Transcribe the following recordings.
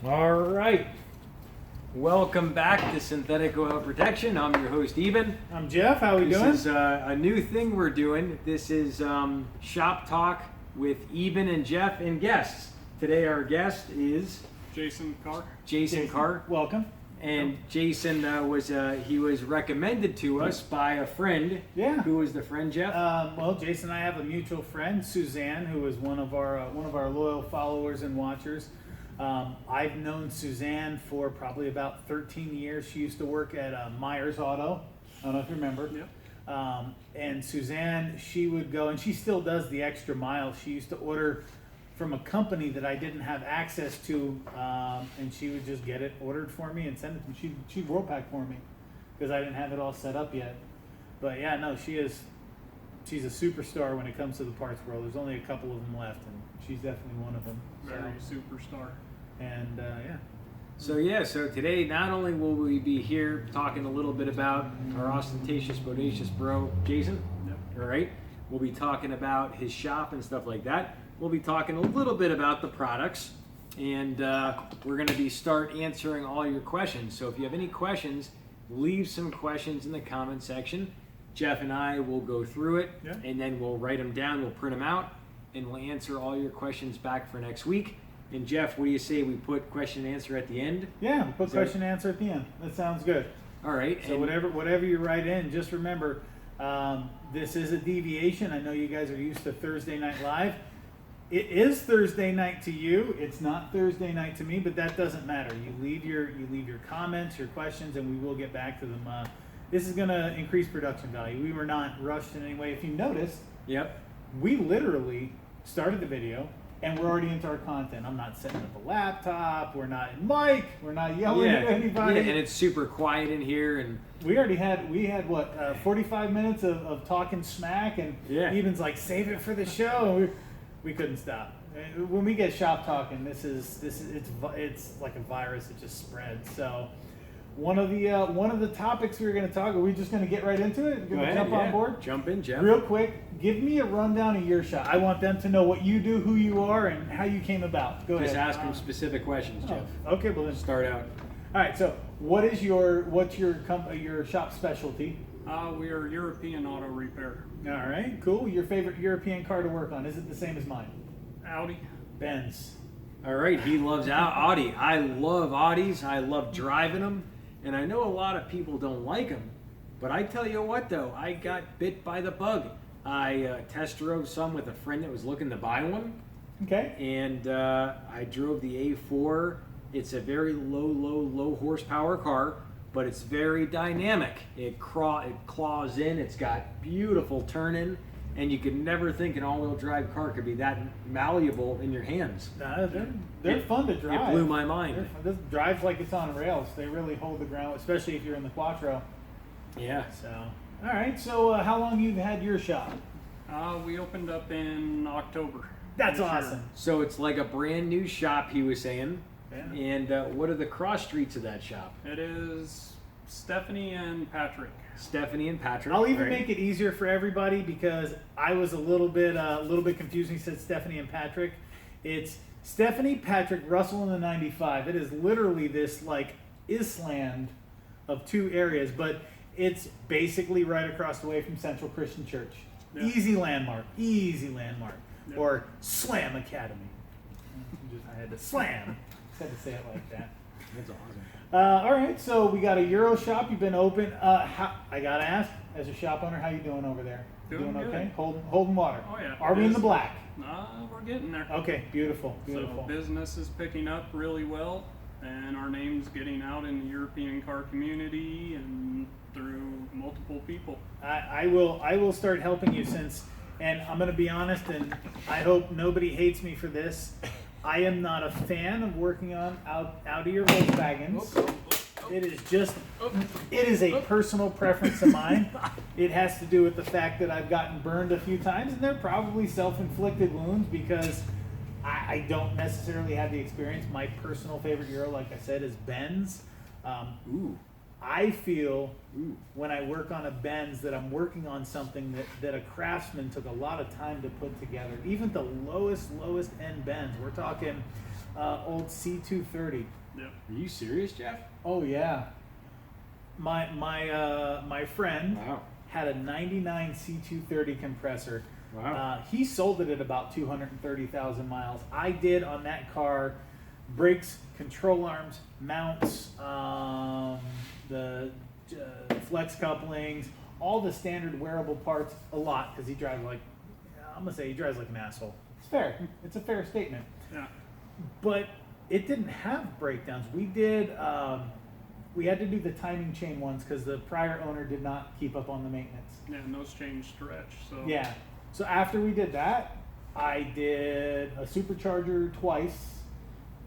All right. Welcome back to Synthetic Oil Protection. I'm your host, Eben. I'm Jeff. How we doing? This is a new thing we're doing. This is Shop Talk with Eben and Jeff and guests. Today our guest is Carr. Jason Carr. Welcome. And Jason was recommended to us by a friend. Yeah. Who was the friend, Jeff? Well, Jason and I have a mutual friend, Suzanne, who is one of our loyal followers and watchers. I've known Suzanne for probably about 13 years. She used to work at Myers Auto. I don't know if you remember. Yep. And Suzanne, she would go, and she still does the extra mile. She used to order from a company that I didn't have access to, and she would just get it ordered for me and send it to me. She'd roll pack for me because I didn't have it all set up yet. But yeah, no, she's a superstar when it comes to the parts world. There's only a couple of them left, and she's definitely one of them. Very superstar. And So today not only will we be here talking a little bit about our ostentatious, bodacious bro, Jason. Yep. All right. We'll be talking about his shop and stuff like that. We'll be talking a little bit about the products, and we're going to be start answering all your questions. So if you have any questions, leave some questions in the comment section. Jeff and I will go through it, Yeah. and then we'll write them down, we'll print them out, and we'll answer all your questions back for next week. And Jeff, what do you say we put question and answer at the end? yeah, put So- question and answer at the end. That sounds good. All right. So whatever you write in, just remember, this is a deviation. I know you guys are used to Thursday Night Live. It is Thursday night to you. It's not Thursday night to me, but that doesn't matter. You leave your comments, your questions, and we will get back to them. This is going to increase production value. We were not rushed in any way. If you noticed, Yep. we literally started the video and we're already into our content. I'm not setting up a laptop. We're not in mic. We're not yelling at anybody. Yeah, and it's super quiet in here, and We had what 45 minutes of talking smack, and Yeah. Eben's like, save it for the show. We couldn't stop. When we get shop talking, it's like a virus. It just spreads. So one of the topics we were going to talk. Are we just going to get right into it? Go Gonna ahead, jump on yeah. board. Jump in, Jeff. Real quick. Give me a rundown of your shop. I want them to know what you do, who you are, and how you came about. Go Just ahead. ask him specific questions, Jeff. Okay, well then Start out. All right. So what's your shop specialty? We are European auto repair. All right, cool. Your favorite European car to work on? Is it the same as mine? Audi. Benz. All right, he loves Audi. I love Audis. I love driving them, and I know a lot of people don't like them. But I tell you what, though, I got bit by the bug. I test drove some with a friend that was looking to buy one, Okay. and I drove the A4. It's a very low horsepower car, but it's very dynamic. It claws in. It's got beautiful turn-in, and you could never think an all-wheel drive car could be that malleable in your hands. They're fun to drive. It blew my mind. This drives like it's on rails. They really hold the ground, especially if you're in the Quattro. Yeah. So, all right. So, how long you've had your shop? We opened up in October. That's this year. awesome. So it's like a brand new shop, he was saying. Yeah. And what are the cross streets of that shop? It is Stephanie and Patrick. Stephanie and Patrick. I'll even right? make it easier for everybody because I was a little bit confused when he said Stephanie and Patrick. It's Stephanie, Patrick, Russell in the 95. It is literally this like Island of two areas, but it's basically right across the way from Central Christian Church. Yeah. Easy landmark. Yeah. Or Slam Academy. I had to slam. Just had to say it like that. That's awesome. All right, so we got a Euro shop. You've been open. I gotta ask, as a shop owner, how you doing over there? Doing good. okay? Holding water. Oh, yeah. Are we in the black? We're getting there. Okay, beautiful. So business is picking up really well, and our name's getting out in the European car community and through multiple people. I will start helping you and I'm gonna be honest, and I hope nobody hates me for this. I am not a fan of working on Audi or Volkswagens. It is a personal preference of mine. It has to do with the fact that I've gotten burned a few times, and they're probably self-inflicted wounds because I don't necessarily have the experience. My personal favorite Euro, like I said, is Benz. I feel when I work on a Benz that I'm working on something that a craftsman took a lot of time to put together. Even the lowest end Benz. We're talking old C230. Yep. Are you serious, Jeff? Oh yeah. My friend Wow. had a 99 C230 compressor. Wow. He sold it at about 230,000 miles. I did on that car brakes, control arms, mounts, the flex couplings, all the standard wearable parts, a lot, because he drives like, I'm going to say he drives like an asshole. It's fair. It's a fair statement. Yeah. But it didn't have breakdowns. We did, we had to do the timing chain ones because the prior owner did not keep up on the maintenance. Yeah, and those chains stretch. So Yeah. So after we did that, I did a supercharger twice.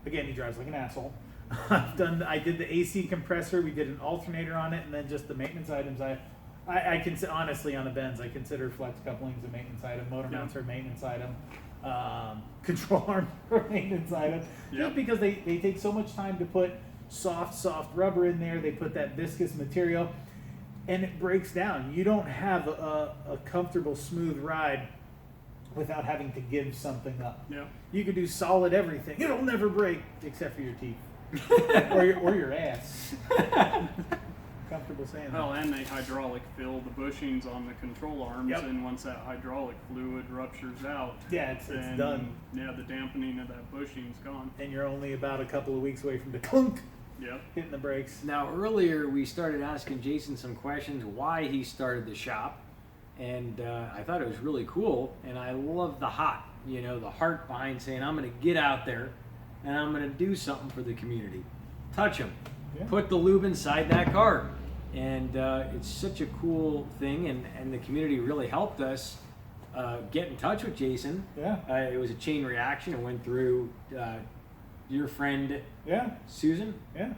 Again, he drives like an asshole. I did the AC compressor. We did an alternator on it, and then just the maintenance items. I can honestly on a Benz, I consider flex couplings a maintenance item, motor mounts are a maintenance item, control arm are a maintenance item. Just because they take so much time to put soft rubber in there. They put that viscous material, and it breaks down. You don't have a comfortable, smooth ride without having to give something up. Yeah. You could do solid everything. It'll never break except for your teeth or your ass. Comfortable saying that. Well, and they hydraulic fill the bushings on the control arms, Yep. and once that hydraulic fluid ruptures out, Yeah, it's then, done. Yeah, the dampening of that bushing's gone. And you're only about a couple of weeks away from the clunk Yep. hitting the brakes. Now, earlier we started asking Jason some questions why he started the shop, and I thought it was really cool, and I love the heart behind saying, I'm going to get out there and I'm going to do something for the community. Touch them. Yeah. Put the lube inside that car. And it's such a cool thing, and the community really helped us get in touch with Jason. Yeah. It was a chain reaction. It went through your friend Yeah. Susan, Yeah.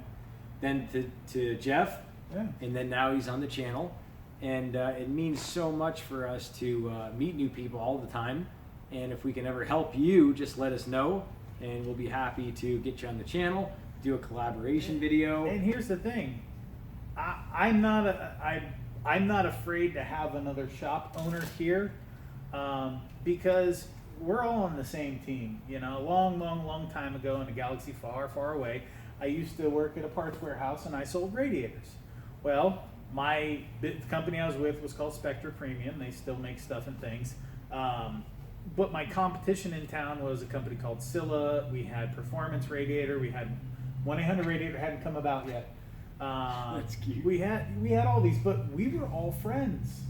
then to Jeff, Yeah. and then now he's on the channel. And it means so much for us to meet new people all the time. And if we can ever help you, just let us know, and we'll be happy to get you on the channel, do a collaboration video. And here's the thing, I'm not afraid to have another shop owner here, because we're all on the same team. You know, a long time ago in a galaxy far, far away, I used to work at a parts warehouse and I sold radiators. Well, the company I was with was called Spectra Premium. They still make stuff and things. But my competition in town was a company called Scylla. We had Performance Radiator. We had 1-800 Radiator, hadn't come about yet. That's cute. We had all these, but we were all friends.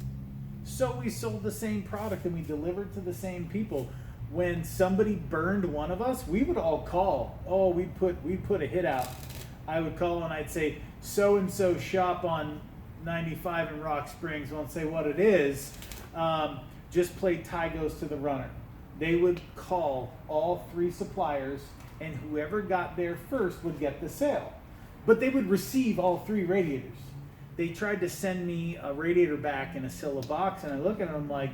So we sold the same product and we delivered to the same people. When somebody burned one of us, we would all call. Oh, we'd put a hit out. I would call and I'd say, so and so shop on 95 in Rock Springs. Won't say what it is. Just play Tie Goes to the Runner. They would call all 3 suppliers, and whoever got there first would get the sale. But they would receive all 3 radiators. They tried to send me a radiator back in a Scylla box, and I look at them like,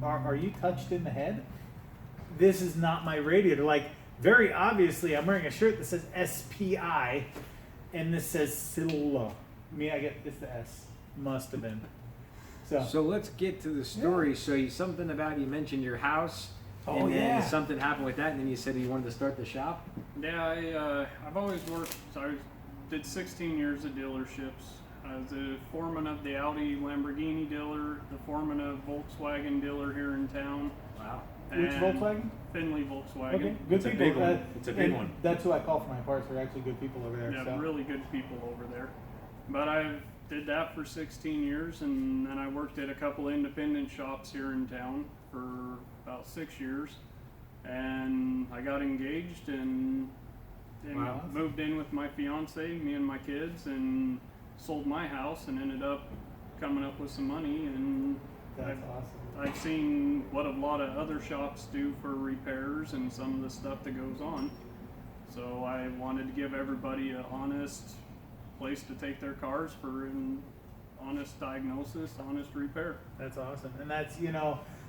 are you touched in the head? This is not my radiator. Like, very obviously, I'm wearing a shirt that says SPI, and this says Scylla. I mean, I get it's the S. Must have been. So let's get to the story. So you mentioned your house, Oh, and then yeah. something happened with that, and then you said you wanted to start the shop. Yeah, I've always worked. So I did 16 years at dealerships. I was the foreman of the Audi Lamborghini dealer, the foreman of Volkswagen dealer here in town. Wow. Which and Volkswagen? Finley Volkswagen. Okay, good It's a people. big one. It's a big and one. That's who I call for my parts. They're actually good people over there. Yeah, So. really good people over there. But I did that for 16 years, and then I worked at a couple independent shops here in town for about 6 years. And I got engaged and Wow. moved in with my fiance, me and my kids, and sold my house and ended up coming up with some money. And That's I've, awesome. I've seen what a lot of other shops do for repairs and some of the stuff that goes on. So I wanted to give everybody an honest place to take their cars for an honest diagnosis, honest repair. That's awesome. And that's,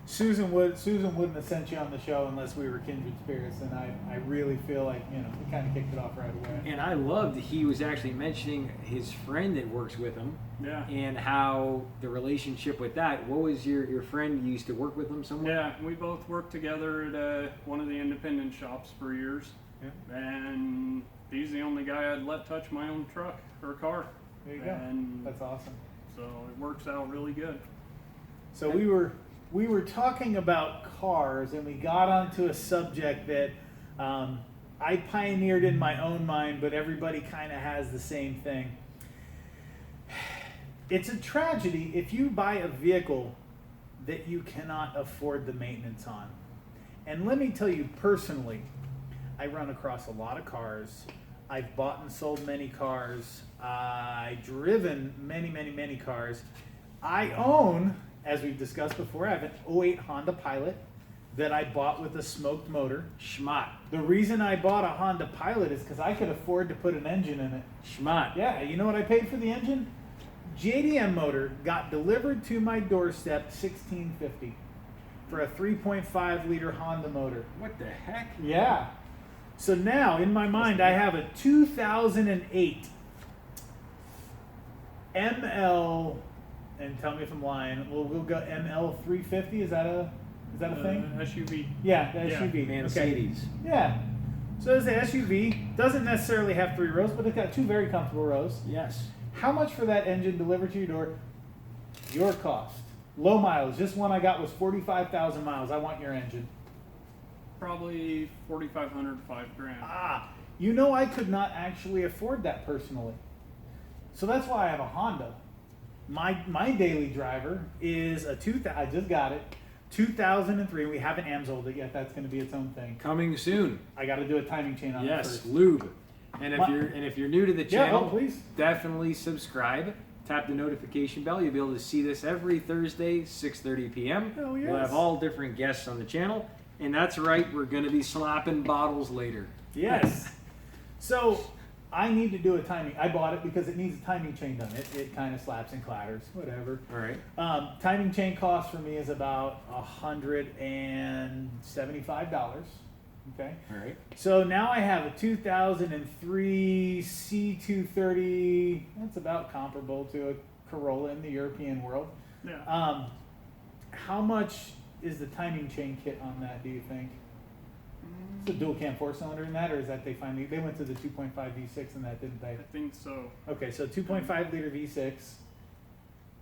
Susan wouldn't have sent you on the show unless we were kindred spirits, and I really feel like, we kind of kicked it off right away. And I loved he was actually mentioning his friend that works with him, Yeah. and how the relationship with that. What was your friend? You used to work with him somewhere? Yeah, we both worked together at one of the independent shops for years. Yeah. And he's the only guy I'd let touch my own truck or car. There you go. And That's awesome. so it works out really good. So we were talking about cars, and we got onto a subject that I pioneered in my own mind, but everybody kind of has the same thing. It's a tragedy if you buy a vehicle that you cannot afford the maintenance on. And let me tell you personally, I run across a lot of cars. I've bought and sold many cars. I've driven many cars. I own, as we've discussed before, I have an '08 Honda Pilot that I bought with a smoked motor. Schmott. The reason I bought a Honda Pilot is because I could afford to put an engine in it. Schmott. Yeah, you know what I paid for the engine? JDM motor got delivered to my doorstep, $16.50 for a 3.5 liter Honda motor. What the heck? Yeah. So now, in my mind, I have a 2008 ML, and tell me if I'm lying. We'll go ML 350. Is that a thing? SUV. Yeah, the Yeah. SUV. Mercedes. Okay. Yeah. So it's an SUV. Doesn't necessarily have 3 rows, but it's got 2 very comfortable rows. Yes. How much for that engine delivered to your door? Your cost. Low mileage. This one I got was 45,000 miles. I want your engine. Probably 4,500 to $5,000. Ah, you know I could not actually afford that personally. So that's why I have a Honda. My daily driver is a I just got it, 2003. We haven't AMSOILed it yet. That's going to be its own thing. Coming soon. I got to do a timing chain on it Yes, first. Lube. And if you're new to the Yeah, channel, please. definitely subscribe. Tap the notification bell. You'll be able to see this every Thursday, 6:30 p.m. Oh, We'll yes. have all different guests on the channel. And that's right, we're going to be slapping bottles later. Yes. So I need to do a timing. I bought it because it needs a timing chain done. It kind of slaps and clatters, whatever. All right. Timing chain cost for me is about $175. Okay. All right. So now I have a 2003 C230. That's about comparable to a Corolla in the European world. Yeah. How much is the timing chain kit on that, do you think? Is the dual cam 4-cylinder in that, or is that they went to the 2.5 V6 in that, didn't they? I think so. Okay, so 2.5 liter V6. If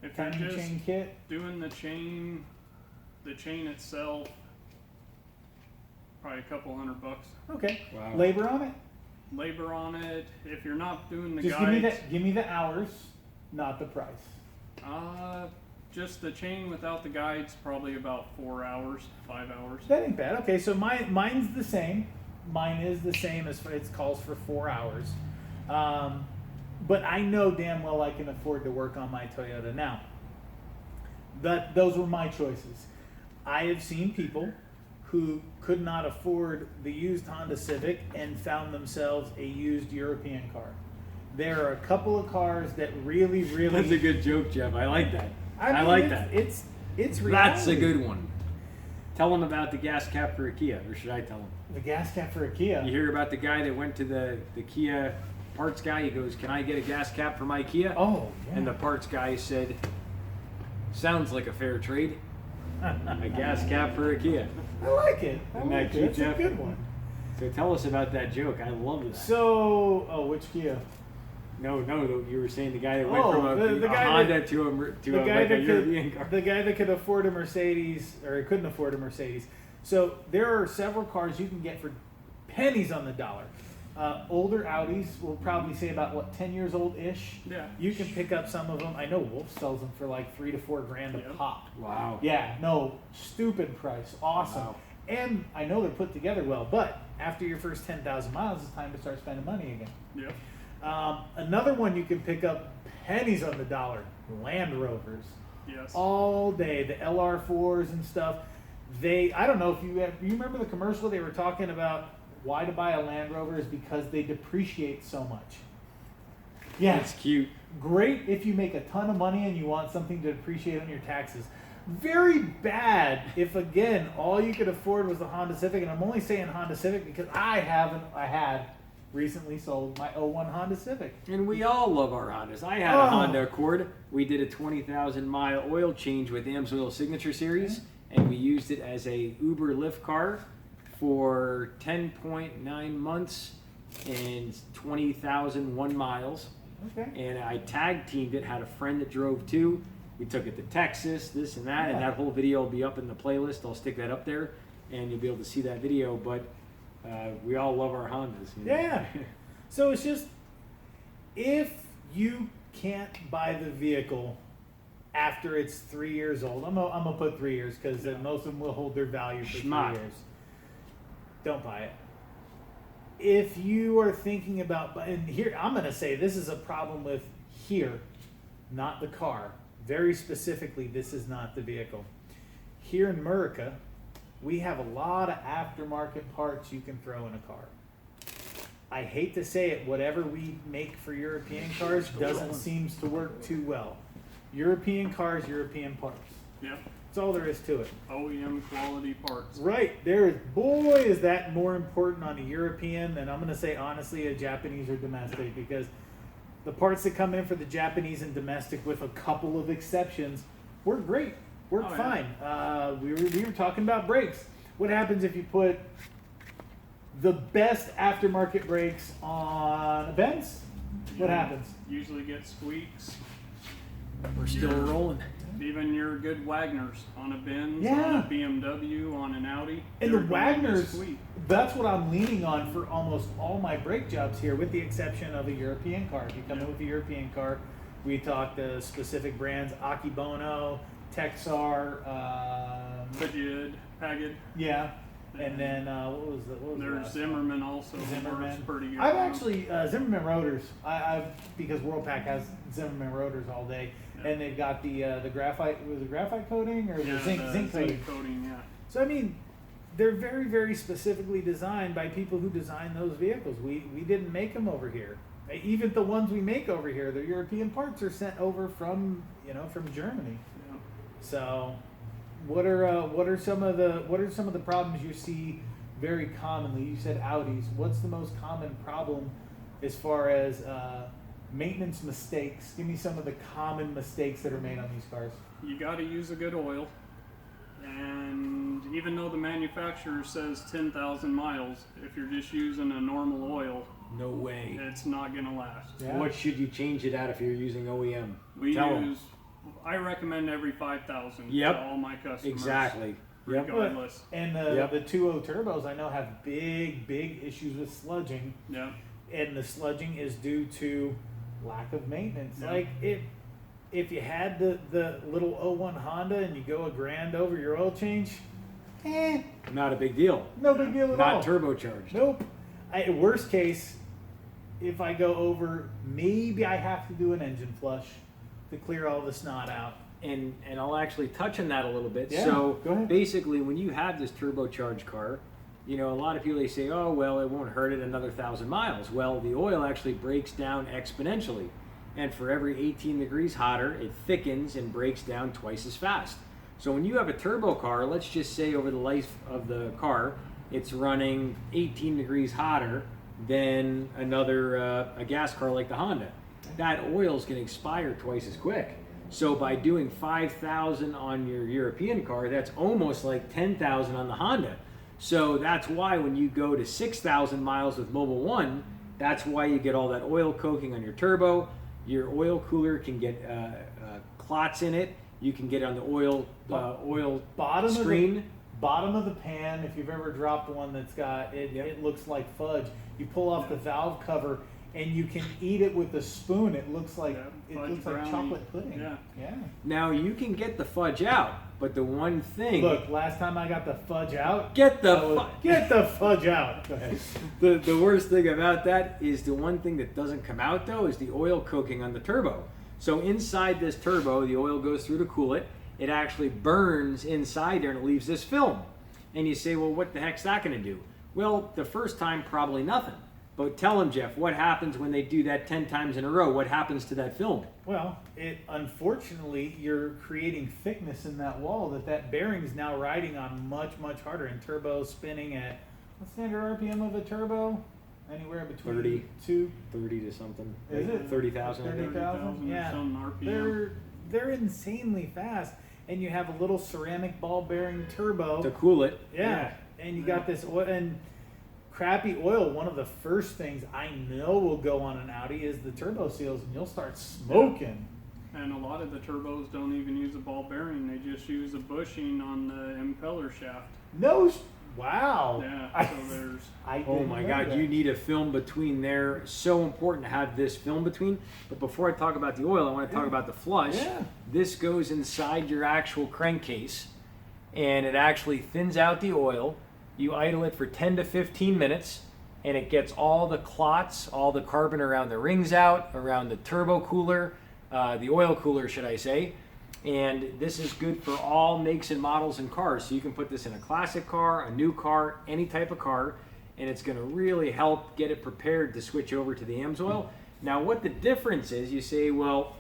you're Timing just chain kit. doing the chain itself, probably a couple $100. Okay. Wow. Labor on it? Labor on it. If you're not doing the Just guides, give me the hours, not the price. just the chain without the guides, probably about 4 hours, 5 hours. That ain't bad. Okay, so mine's the same. Mine is the same as it calls for 4 hours. But I know damn well I can afford to work on my Toyota now. Those were my choices. I have seen people who could not afford the used Honda Civic and found themselves a used European car. There are a couple of cars that really That's a good joke, Jeff. I like that. I mean, like that. It's reality. That's a good one. Tell them about the gas cap for a Kia, or should I tell them? The gas cap for a Kia. You hear about the guy that went to the Kia parts guy. He goes, "Can I get a gas cap for my Kia?" Oh, yeah. And the parts guy said, "Sounds like a fair trade. A gas cap for a Kia." I like it. Isn't that cute, That's Jeff? a good one. So tell us about that joke. I love that. So, which Kia? No, you were saying the guy that went Oh, from a guy Honda that- to a The guy like a that European car. the guy that could afford a Mercedes, or he couldn't afford a Mercedes. So there are several cars you can get for pennies on the dollar. Older Audis, we'll probably say about 10 years old ish. Yeah. You can pick up some of them. I know Wolf sells them for like $3 to $4 grand a Yep. pop. Wow. Yeah, no, stupid price. Awesome. Wow. And I know they're put together well, but after your first 10,000 miles, it's time to start spending money again. Yep. Another one you can pick up pennies on the dollar, Land Rovers. Yes. All day, the LR4s and stuff. I don't know if you remember the commercial they were talking about why to buy a Land Rover is because they depreciate so much. Yeah, That's cute. great if you make a ton of money and you want something to depreciate on your taxes. Very bad if, again, all you could afford was the Honda Civic. And I'm only saying Honda Civic because I had recently sold my 01 Honda Civic. And we all love our Hondas. I had Oh. a Honda Accord. We did a 20,000 mile oil change with AMSOIL Signature Series, and we used it as a Uber Lyft car for 10.9 months and 20,001 miles. Okay. And I tag teamed it, had a friend that drove too. We took it to Texas, this and that, and that whole video will be up in the playlist. I'll stick that up there, and you'll be able to see that video. But we all love our Hondas. You know? Yeah. So it's just, if you can't buy the vehicle after it's 3 years old, I'm gonna put 3 years because most of them will hold their value for Schmuck. 3 years. Don't buy it. If you are thinking about, and here I'm gonna say this is a problem with here, not the car. Very specifically, this is not the vehicle. Here in America, we have a lot of aftermarket parts you can throw in a car. I hate to say it, whatever we make for European cars doesn't seem to work too well. European cars, European parts. Yeah. That's all there is to it. OEM quality parts. Right, there is, boy, is that more important on a European than, I'm going to say honestly, a Japanese or domestic, because the parts that come in for the Japanese and domestic, with a couple of exceptions, work great, work Oh, yeah. fine. We were talking about brakes. What happens if you put the best aftermarket brakes on a Benz? What happens? Usually get squeaks. We're still rolling. Even your good Wagners on a Benz, Yeah. on a BMW, on an Audi. And the they're going to Wagners, squeak. that's what I'm leaning on for almost all my brake jobs here, with the exception of a European car. If you come in with a European car, we talk the specific brands, Akibono, Texar, Pagid. yeah, and then what was the There's last one? Zimmerman also. Zimmerman. Works pretty good. I've on 'em. actually Zimmerman rotors. I've because WorldPack has Zimmerman rotors all day, Yeah. and they've got the graphite, was it graphite coating or Yeah, the zinc coating? coating, yeah. So I mean, they're very, very specifically designed by people who design those vehicles. We didn't make them over here. Even the ones we make over here, the European parts are sent over from from Germany. Yeah. So, what are some of the problems you see very commonly? You said Audis. What's the most common problem as far as maintenance mistakes? Give me some of the common mistakes that are made on these cars. You got to use a good oil. And even though the manufacturer says 10,000 miles, if you're just using a normal oil, No way. it's not going to last. Yeah. What should you change it at if you're using OEM? We Tell 'em. use, I recommend every 5,000 Yep. to all my customers. Exactly. Yep. Regardless. And Yep. the 2.0 turbos I know have big issues with sludging, Yeah. and the sludging is due to lack of maintenance. Yeah. Like if you had the little 01 Honda and you go $1,000 over your oil change, Not a big deal. no big deal at all. Not turbocharged. Nope. Worst case, if I go over, maybe I have to do an engine flush to clear all the snot out. And I'll actually touch on that a little bit. Yeah, So go ahead. basically, when you have this turbocharged car, a lot of people, they say, oh, well, it won't hurt it another 1,000 miles. Well, the oil actually breaks down exponentially. And for every 18 degrees hotter, it thickens and breaks down twice as fast. So when you have a turbo car, let's just say over the life of the car, it's running 18 degrees hotter than another a gas car like the Honda. That oil is going to expire twice as quick. So by doing 5,000 on your European car, that's almost like 10,000 on the Honda. So that's why when you go to 6,000 miles with Mobil 1, that's why you get all that oil coking on your turbo. Your oil cooler can get clots in it. You can get it on the oil Bottom screen. Bottom of the pan, if you've ever dropped one that's got it, Yep. it looks like fudge. You pull off the valve cover and you can eat it with a spoon. It looks like fudge brownie. chocolate pudding. Yeah. Now you can get the fudge out, but the one thing, Look, last time I got the fudge out, get the I was- fu- get the fudge out. Go ahead. The worst thing about that is the one thing that doesn't come out though is the oil coking on the turbo. So inside this turbo, the oil goes through to cool it. It actually burns inside there and it leaves this film. And you say, well, what the heck's that going to do? Well, the first time, probably nothing. But tell them, Jeff, what happens when they do that 10 times in a row? What happens to that film? Well, unfortunately you're creating thickness in that wall that bearing's now riding on much harder. And turbo spinning at what's the standard RPM of a turbo? Anywhere between 30. 30 to something. Is it? 30,000. I think. 30,000? Yeah. Some RPM. They're insanely fast, and you have a little ceramic ball bearing turbo. To cool it. Yeah. and you got this oil and crappy oil. One of the first things I know will go on an Audi is the turbo seals, and you'll start smoking. And a lot of the turbos don't even use a ball bearing. They just use a bushing on the impeller shaft. Wow. Yeah, so there's... Oh my God, you need a film between there. So important to have this film between. But before I talk about the oil, I want to talk about the flush. Yeah. This goes inside your actual crankcase, and it actually thins out the oil. You idle it for 10 to 15 minutes, and it gets all the clots, all the carbon around the rings out, around the turbo cooler, the oil cooler, should I say. And this is good for all makes and models and cars. So you can put this in a classic car, a new car, any type of car, and it's going to really help get it prepared to switch over to the AMSOIL. Now, what the difference is, you say, well,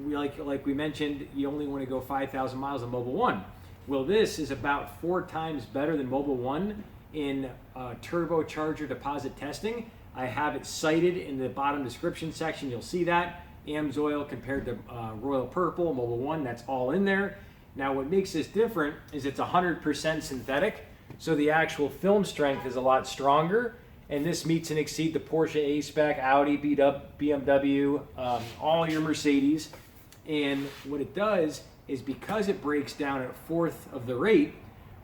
like we mentioned, you only want to go 5,000 miles on Mobil 1. Well, this is about 4 times better than Mobil 1 in turbocharger deposit testing. I have it cited in the bottom description section. You'll see that. AMSOIL compared to Royal Purple, Mobil 1, that's all in there. Now what makes this different is it's 100% synthetic, so the actual film strength is a lot stronger, and this meets and exceeds the Porsche A-Spec, Audi, BMW, all your Mercedes. And what it does is, because it breaks down at 1/4 of the rate,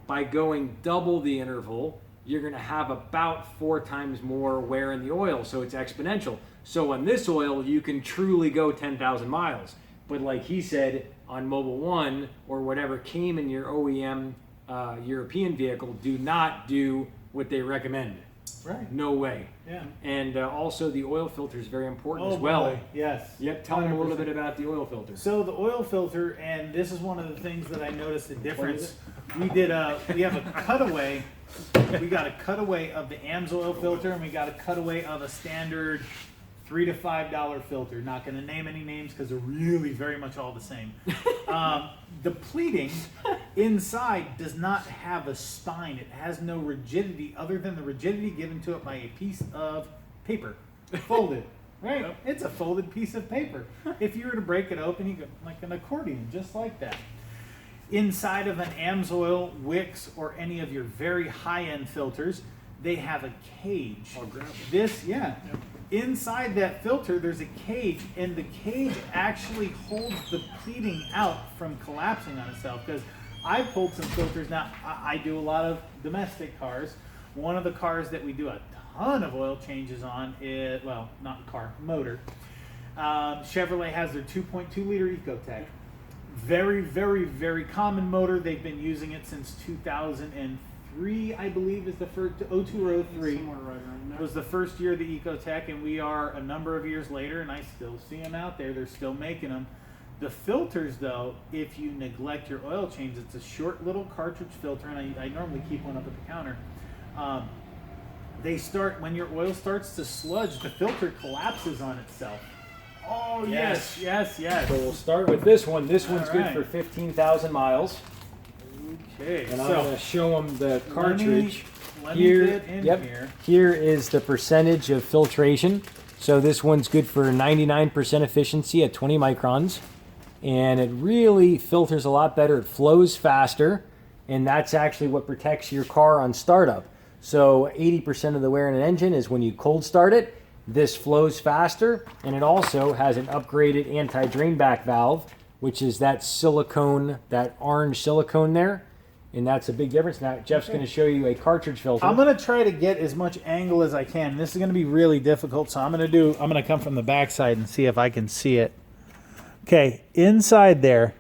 by going double the interval, you're going to have about 4 times more wear in the oil, so it's exponential. So on this oil, you can truly go 10,000 miles. But like he said, on Mobil 1 or whatever came in your OEM European vehicle, do not do what they recommend. Right. No way. Yeah. And also the oil filter is very important as Oh, well. boy. Yes. Yep, tell them a little 100%. bit about the oil filter. So the oil filter, and this is one of the things that I noticed a difference. We have a cutaway. We got a cutaway of the AMSOIL filter, and we got a cutaway of a standard $3 to $5 filter. Not going to name any names because they're really very much all the same. The pleating inside does not have a spine. It has no rigidity other than the rigidity given to it by a piece of paper, folded. Right? Yep. It's a folded piece of paper. If you were to break it open, you go like an accordion, just like that. Inside of an AMSOIL, Wix, or any of your very high-end filters, they have a cage. I'll grab it. This, yeah. Yep. Inside that filter, there's a cage, and the cage actually holds the pleating out from collapsing on itself. Because I pulled some filters. Now, I do a lot of domestic cars. One of the cars that we do a ton of oil changes on is, well, not car, motor. Chevrolet has their 2.2 liter Ecotec. Very, very, very common motor. They've been using it since 2003, I believe, is the first, 02 or 03. Somewhere right around there. Was the first year of the Ecotec, and we are a number of years later, and I still see them out there. They're still making them. The filters, though, if you neglect your oil change, it's a short little cartridge filter, and I normally keep one up at the counter. They start, when your oil starts to sludge, the filter collapses on itself. Oh, yes, yes, yes. So we'll start with this one. This one's good right. for 15,000 miles. Okay, And I'm going to show them the let cartridge. me get in here. Here is the percentage of filtration. So this one's good for 99% efficiency at 20 microns. And it really filters a lot better. It flows faster. And that's actually what protects your car on startup. So 80% of the wear in an engine is when you cold start it. This flows faster, and it also has an upgraded anti-drain back valve, which is that silicone, that orange silicone there, and that's a big difference. Now, Jeff's going to show you a cartridge filter. I'm going to try to get as much angle as I can. This is going to be really difficult, so I'm going to come from the back side and see if I can see it. Okay, inside there,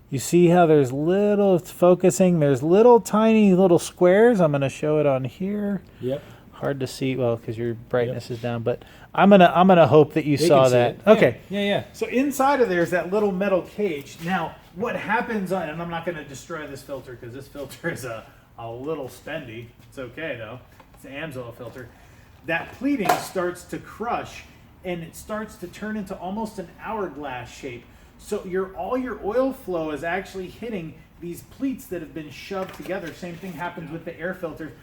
you see how there's little, it's focusing, there's little tiny little squares. I'm going to show it on here. Yep. Hard to see, well, because your brightness is down, but I'm gonna hope that you They saw can see that. it. Yeah. Okay. Yeah. So inside of there is that little metal cage. Now, what happens on, and I'm not gonna destroy this filter because this filter is a little spendy. It's okay though. It's an AMSOIL filter. That pleating starts to crush, and it starts to turn into almost an hourglass shape. So all your oil flow is actually hitting these pleats that have been shoved together. Same thing happens with the air filters.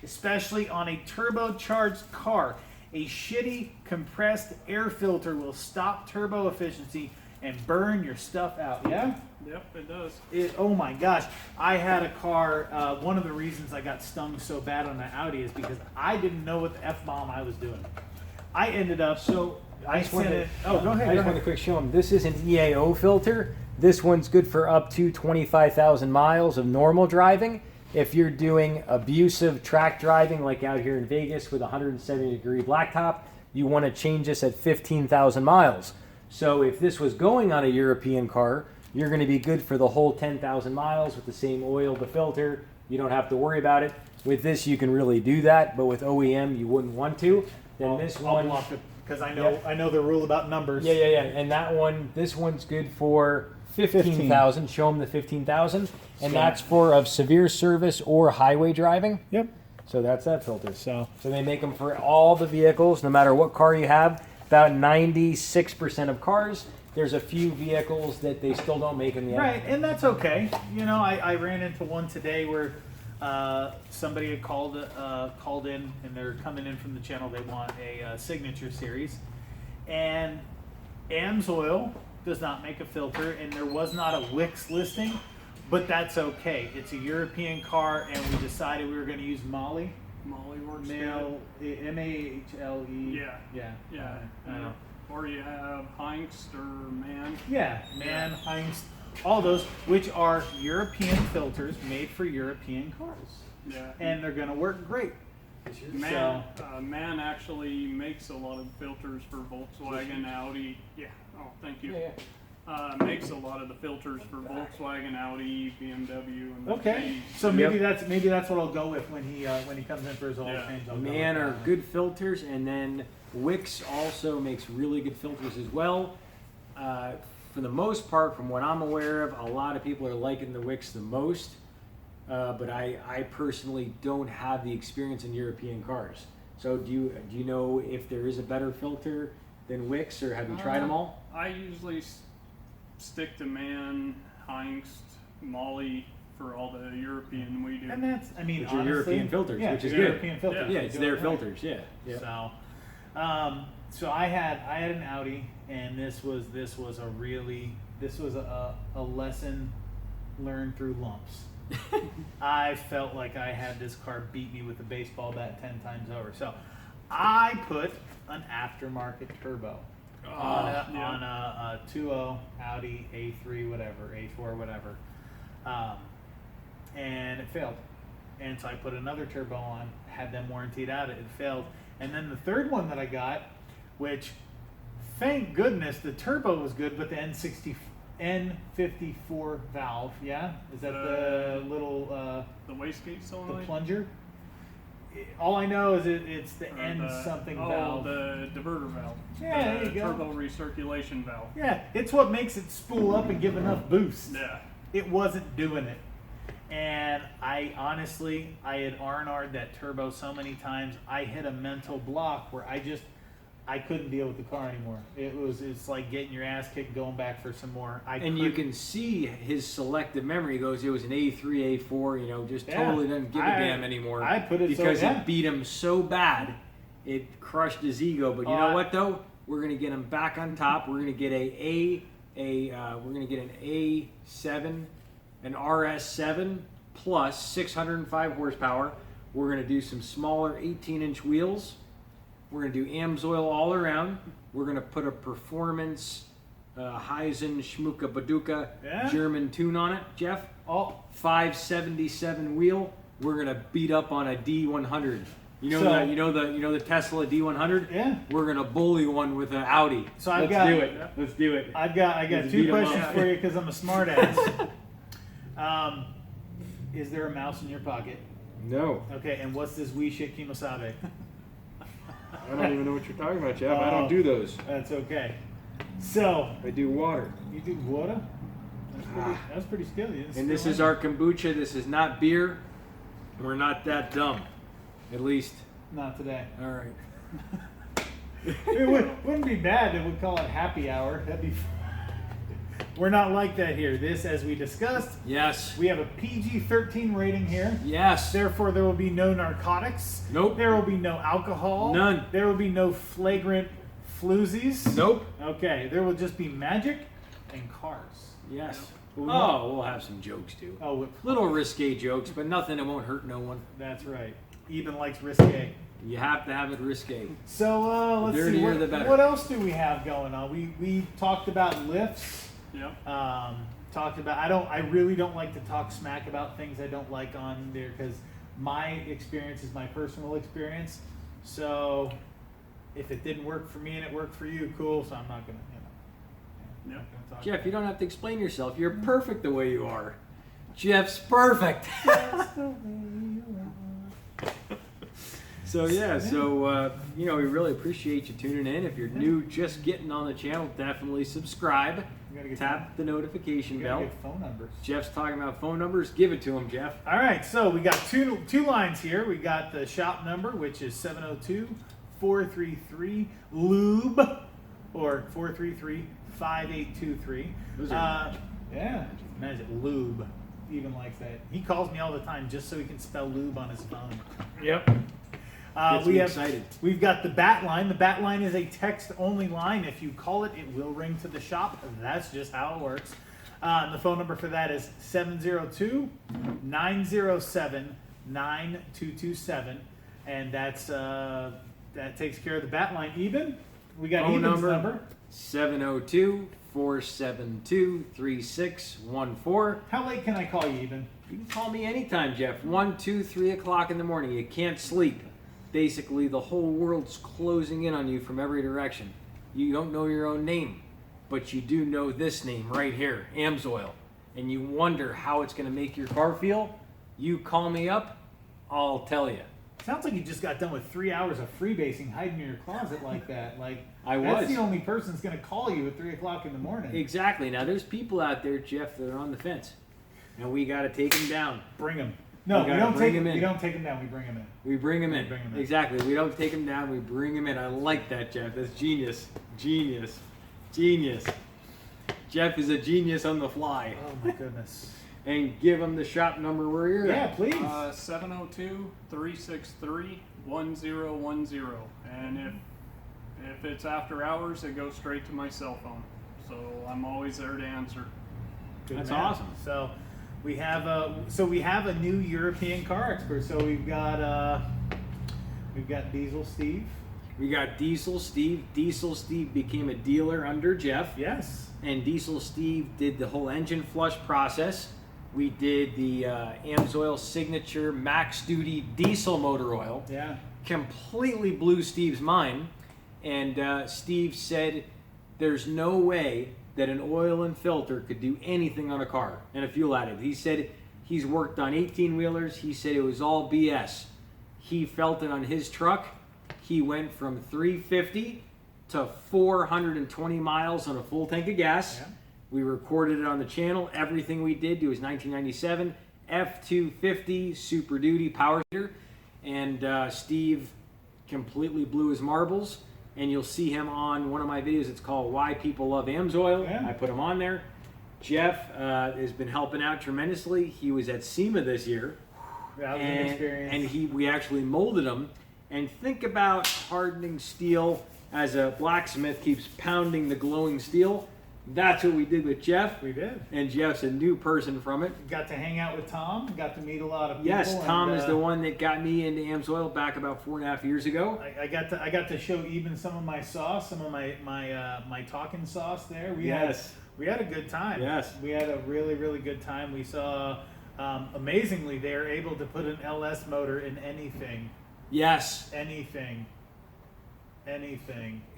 Especially on a turbocharged car. A shitty compressed air filter will stop turbo efficiency and burn your stuff out. Yeah. Yep, it does. Oh my gosh, I had a car. One of the reasons I got stung so bad on the Audi is because I didn't know what the F-bomb I was doing. I ended up I sent it. Oh, go ahead. I just want to quick show them. This is an EAO filter. This one's good for up to 25,000 miles of normal driving. If you're doing abusive track driving, like out here in Vegas with 170-degree blacktop, you want to change this at 15,000 miles. So if this was going on a European car, you're going to be good for the whole 10,000 miles with the same oil, the filter. You don't have to worry about it. With this, you can really do that, but with OEM, you wouldn't want to. Then I'll block it because I know the rule about numbers. Yeah. And that one, this one's good for 15,000. Show them the 15,000, and that's for of severe service or highway driving. Yep. So that's that filter. So they make them for all the vehicles, no matter what car you have. About 96% of cars. There's a few vehicles that they still don't make them yet. Right, and that's okay. You know, I ran into one today where somebody had called in, and they're coming in from the channel. They want a signature series, and AMSOIL does not make a filter, and there was not a Wix listing, but that's okay. It's a European car, and we decided we were going to use Molly. Molly works Mahle, M-A-H-L-E. Yeah. I know. Or you have Heinz or Man. Yeah, Man, Heinz, all those, which are European filters made for European cars. Yeah. And they're going to work great. Man actually makes a lot of filters for Volkswagen, Audi. Yeah. Oh, thank you. Yeah. Makes a lot of the filters for Volkswagen, Audi, BMW, and Okay, so maybe that's what I'll go with when he comes in for his oil change. I'll go Man with are that. good filters, and then Wix also makes really good filters as well. For the most part, from what I'm aware of, a lot of people are liking the Wix the most. But I personally don't have the experience in European cars. So do you know if there is a better filter than Wix, or have you tried them all? I usually stick to Man, Heinz, Molly for all the European we do. And that's, I mean, Which are honestly, European filters, yeah, which is European good. filters. Yeah, it's their filters. Yeah. So I had an Audi, and this was a lesson learned through lumps. I felt like I had this car beat me with a baseball bat 10 times over. So I put an aftermarket turbo on a 2.0 Audi A3 whatever, A4 whatever, and it failed. And so I put another turbo on, had them warrantied out, it failed. And then the third one that I got, which thank goodness the turbo was good, but the N54 valve, yeah? Is that the little the wastegate the solenoid? plunger? All I know is it's the N something valve. The diverter valve. Yeah, there you go. Turbo recirculation valve. Yeah, it's what makes it spool up and give enough boost. Yeah. It wasn't doing it. And I had R&R'd that turbo so many times, I hit a mental block where I couldn't deal with the car anymore. It's like getting your ass kicked, going back for some more. You can see his selective memory. He goes, it was an A3, A4, just totally doesn't give a damn anymore. I put it because so, it beat him so bad, it crushed his ego. But you know what though? We're gonna get him back on top. We're gonna get an A7, an RS7 plus 605 horsepower. We're gonna do some smaller 18-inch wheels. We're going to do AMSOIL all around. We're going to put a performance Heisen Schmucka Baduka German tune on it, Jeff. 577 wheel. We're going to beat up on a D100. You know the Tesla D100? Yeah. We're going to bully one with an Audi. So Let's do it. I got two questions for you because I'm a smart ass. Is there a mouse in your pocket? No. Okay, and what's this wee shit Kimosabe? I don't even know what you're talking about, Jeff. I don't do those. That's okay. So I do water. you do water? That's pretty skilly. And this is our kombucha. This is not beer. We're not that dumb. At least. Not today. All right. It wouldn't be bad if we call it happy hour. That'd be. We're not like that here. This, as we discussed, Yes. we have a PG-13 rating here. Yes. Therefore, there will be no narcotics. Nope. There will be no alcohol. None. There will be no flagrant floozies. Nope. Okay. There will just be magic and cars. Yes. Well, Oh, we'll have some jokes too. Oh, Little risque jokes, but nothing that won't hurt no one. that's right. Eben likes risque. You have to have it risque. So let's see. dirtier the better. What else do we have going on? We talked about lifts. Yep. Talked about. I really don't like to talk smack about things I don't like on there because my experience is my personal experience. So if it didn't work for me and it worked for you, cool. So I'm not gonna, Yep. not gonna talk Jeff, you don't have to explain yourself. You're perfect the way you are. Jeff's perfect. So yeah, we really appreciate you tuning in. If you're new, just getting on the channel, definitely subscribe. Tap the notification bell. Get phone numbers. Jeff's talking about phone numbers. Give it to him, Jeff. All right, so we got two lines here. We got the shop number, which is 702-433-LUBE or 433-5823. Those are yeah, imagine Lube. Even likes that. He calls me all the time just so he can spell lube on his phone. Yep. Excited. We've got the bat line. The bat line is a text-only line. If you call it, it will ring to the shop. That's just how it works. The phone number for that is 702-907-9227, and that takes care of the bat line. Eben, we got Phone Eben's number. 702-472-3614. How late can I call you, Eben? You can call me anytime, Jeff. 1, 2, 3 o'clock in the morning. You can't sleep. Basically, the whole world's closing in on you from every direction. You don't know your own name, but you do know this name right here, AMSOIL. And you wonder how it's going to make your car feel. You call me up, I'll tell you. Sounds like you just got done with 3 hours of freebasing hiding in your closet like that. Like I that's was. the only person that's going to call you at 3 o'clock in the morning. Exactly. Now, there's people out there, Jeff, that are on the fence. And we got to take them down. Bring them. No, we don't take them in. We don't take them down. We bring them in. We bring them in. Bring 'em in. Exactly. We don't take them down. We bring them in. I like that, Jeff. That's genius. Genius. Genius. Jeff is a genius on the fly. Oh my goodness. And give them the shop number where you're Yeah, at. please. 702-363-1010. And if it's after hours, it goes straight to my cell phone. So I'm always there to answer. Good That's man. awesome. So we have a new European car expert. So we've got Diesel Steve. We got Diesel Steve. Diesel Steve became a dealer under Jeff. Yes. And Diesel Steve did the whole engine flush process. We did the AMSOIL Signature Max Duty Diesel Motor Oil. Yeah. Completely blew Steve's mind. And Steve said there's no way that an oil and filter could do anything on a car and a fuel additive. He said he's worked on 18-wheelers. He said it was all BS. He felt it on his truck. He went from 350 to 420 miles on a full tank of gas. Yeah. We recorded it on the channel. Everything we did was 1997 F250 Super Duty power heater. And Steve completely blew his marbles. And you'll see him on one of my videos. It's called Why People Love AMSOIL. Yeah. I put him on there. Jeff has been helping out tremendously. He was at SEMA this year. That was an experience. And we actually molded him. And think about hardening steel as a blacksmith keeps pounding the glowing steel. That's what we did with Jeff. We did. And Jeff's a new person from it. Got to hang out with Tom. Got to meet a lot of people. Yes, Tom and, is the one that got me into AMSOIL back about 4.5 years ago. I got to show Eben some of my sauce, some of my talking sauce there. We had a good time. Yes. We had a really, really good time. We saw, amazingly, they are able to put an LS motor in anything. Yes. Anything.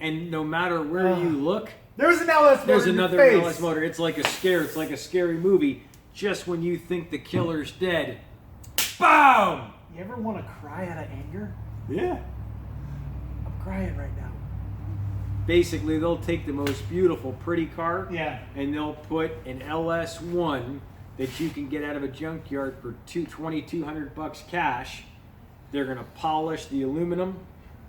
And no matter where you look, there's an LS motor. there's in your another face. LS motor. It's like a scare. It's like a scary movie. Just when you think the killer's dead, boom! You ever want to cry out of anger? Yeah. I'm crying right now. Basically, they'll take the most beautiful, pretty car, Yeah. and they'll put an LS1 that you can get out of a junkyard for $2,200 cash. They're gonna polish the aluminum.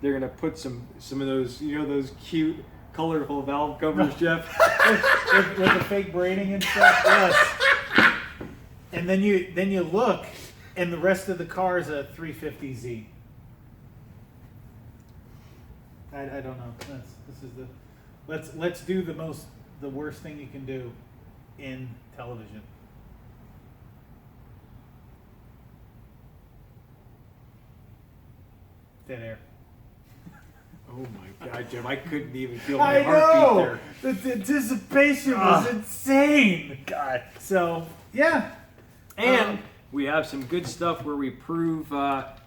They're gonna put some of those, those cute, colorful valve covers, Jeff. with the fake braiding and stuff. Yes. And then you look, and the rest of the car is a 350Z. I don't know. Let's do the most the worst thing you can do in television. Dead air. Oh my God, Jim! I couldn't even feel my I heartbeat know! The anticipation was insane! God. So, yeah. And we have some good stuff where we prove